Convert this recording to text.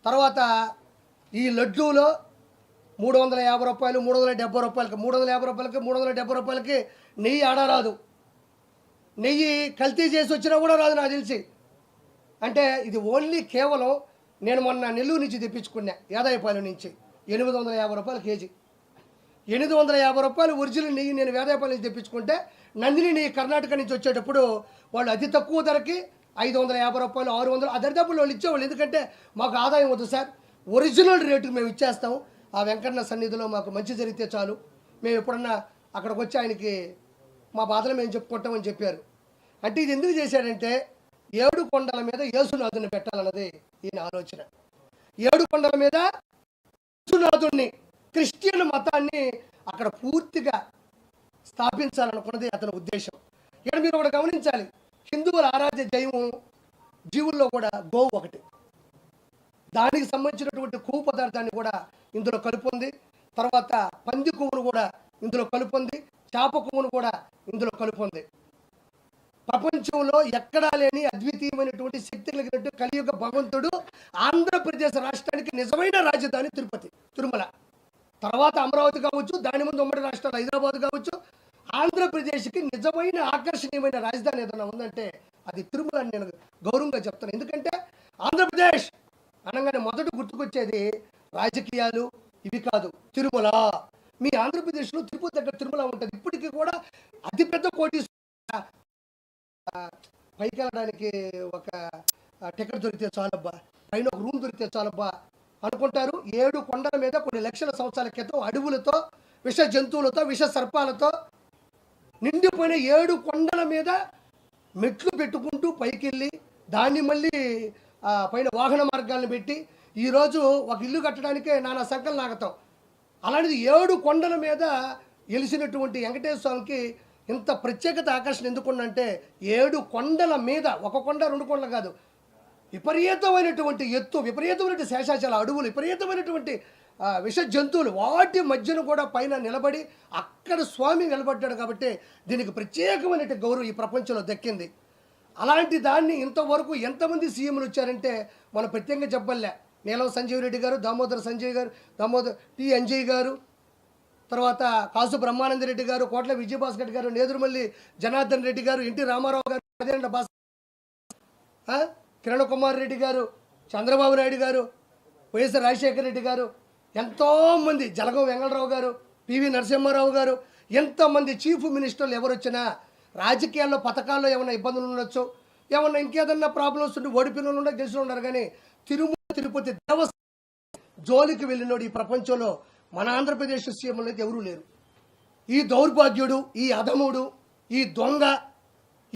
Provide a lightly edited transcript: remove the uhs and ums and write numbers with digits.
తర్వాత ఈ లడ్డూలో 350 రూపాయలు 370 రూపాయలకి 350 రూపాయలకి 370 రూపాయలకి నెయ్యి ఆడరాదు. నెయ్యి కల్తీ చేసి వచ్చినా కూడా రాదు నాకు తెలిసి. అంటే ఇది ఓన్లీ కేవలం నేను మొన్న నెల్లూరు నుంచి తెప్పించుకున్నా, యాదాయపాలెం నుంచి 850 రూపాయలు కేజీ. 850 రూపాయలు ఒరిజినల్ నెయ్యి నేను వేదాయపాలెం నుంచి తెప్పించుకుంటే, నందిని నెయ్యి కర్ణాటక నుంచి వచ్చేటప్పుడు వాళ్ళు అతి తక్కువ ధరకి 550 రూపాయలు 600 ఆ దరిదాపుల్లో వాళ్ళు ఇచ్చేవాళ్ళు. ఎందుకంటే మాకు ఆదాయం వద్దు సార్, ఒరిజినల్ రేటుకి మేము ఇచ్చేస్తాం, ఆ వెంకన్న సన్నిధిలో మాకు మంచి జరిగితే చాలు, మేము ఎప్పుడన్నా అక్కడికి వచ్చి ఆయనకి మా బాధలు మేము చెప్పుకుంటామని చెప్పారు. అంటే ఇది ఎందుకు చేశాడంటే 7 కొండల మీద యేసునాథుని పెట్టాలన్నది ఈయన ఆలోచన. 7 కొండల మీద యేసునాథుని, క్రిస్టియన్ మతాన్ని అక్కడ పూర్తిగా స్థాపించాలనుకున్నది అతని ఉద్దేశం. ఇక్కడ మీరు ఒకటి గమనించాలి, హిందువుల ఆరాధ్య దైవం జీవుల్లో కూడా గోవు ఒకటి. దానికి సంబంధించినటువంటి కొవ్వు పదార్థాన్ని కూడా ఇందులో కలుపుంది. తర్వాత పంది కొవ్వును కూడా ఇందులో కలుపుంది, చేప కొవ్వును కూడా ఇందులో కలుపుంది. ప్రపంచంలో ఎక్కడా లేని అద్వితీయమైనటువంటి శక్తి కలిగినట్టు కలియుగ భగవంతుడు ఆంధ్రప్రదేశ్ రాష్ట్రానికి నిజమైన రాజధాని తిరుమల. తర్వాత అమరావతి కావచ్చు, దాని ముందు ఉమ్మడి రాష్ట్రాలు హైదరాబాద్ కావచ్చు, ఆంధ్రప్రదేశ్కి నిజమైన ఆకర్షణీయమైన రాజధాని ఏదైనా ఉందంటే అది తిరుమల అని నేను గౌరవంగా చెప్తాను. ఎందుకంటే ఆంధ్రప్రదేశ్ అనగానే మొదట గుర్తుకొచ్చేది రాజకీయాలు ఇవి కాదు, తిరుమల. మీ ఆంధ్రప్రదేశ్లో తిరుపతి దగ్గర తిరుమల ఉంటుంది. ఇప్పటికీ కూడా అతిపెద్ద కోటి పైకి వెళ్ళడానికి ఒక టికెట్ దొరికితే చాలబ్బా, పైన ఒక రూమ్ దొరికితే చాలబ్బా అనుకుంటారు. 7 కొండల మీద కొన్ని లక్షల సంవత్సరాల క్రితం అడవులతో, విష జంతువులతో, విష సర్పాలతో నిండిపోయిన 7 కొండల మీద మెట్లు పెట్టుకుంటూ పైకి వెళ్ళి దాన్ని మళ్ళీ పైన వాహన మార్గాలను పెట్టి ఈరోజు ఒక ఇల్లు కట్టడానికే నానా సంకలు నాగతాం. అలాంటిది 7 కొండల మీద వెలిసినటువంటి వెంకటేశ్వర స్వామికి ఇంత ప్రత్యేకత ఆకర్షణ ఎందుకుందంటే 7 కొండల మీద, ఒక కొండ 2 కొండలు కాదు, విపరీతమైనటువంటి ఎత్తు, విపరీతమైనటువంటి శేషాచల అడవులు, విపరీతమైనటువంటి విష జంతువులు, వాటి మధ్యన కూడా పైన నిలబడి అక్కడ స్వామి నిలబడ్డాడు. కాబట్టి దీనికి ప్రత్యేకమైనటువంటి గౌరవం ఈ ప్రపంచంలో దక్కింది. అలాంటి దాన్ని ఇంతవరకు ఎంతమంది సీఎంలు వచ్చారంటే మనం ప్రత్యేకంగా చెప్పలే. నీలం సంజీవ్ రెడ్డి గారు, దామోదర్ టి అంజయ్ గారు, తర్వాత కాసు బ్రహ్మానంద రెడ్డి గారు, కోట్ల విజయభాస్కర్ గారు, నేదురుమల్లి జనార్దన్ రెడ్డి గారు, ఎన్టీ రామారావు గారు, కిరణ్ కుమార్ రెడ్డి గారు, చంద్రబాబు నాయుడు గారు, వైఎస్ రాజశేఖర రెడ్డి గారు, ఎంతోమంది, జలగం వెంగళరావు గారు, పివి నరసింహారావు గారు, ఎంతోమంది చీఫ్ మినిస్టర్లు ఎవరు వచ్చినా రాజకీయాల్లో పథకాల్లో ఏమైనా ఇబ్బందులు ఉండొచ్చు, ఏమన్నా ఇంకేదన్నా ప్రాబ్లమ్స్ ఉండి ఓడిపిల్లలు ఉండే గెలిచి ఉన్నారు. కానీ తిరుపతి దేవస్థానం జోలికి వెళ్ళినోడు ఈ ప్రపంచంలో మన ఆంధ్రప్రదేశ్ సీఎంలు అయితే ఎవరూ లేరు. ఈ దౌర్భాగ్యుడు, ఈ అధముడు, ఈ దొంగ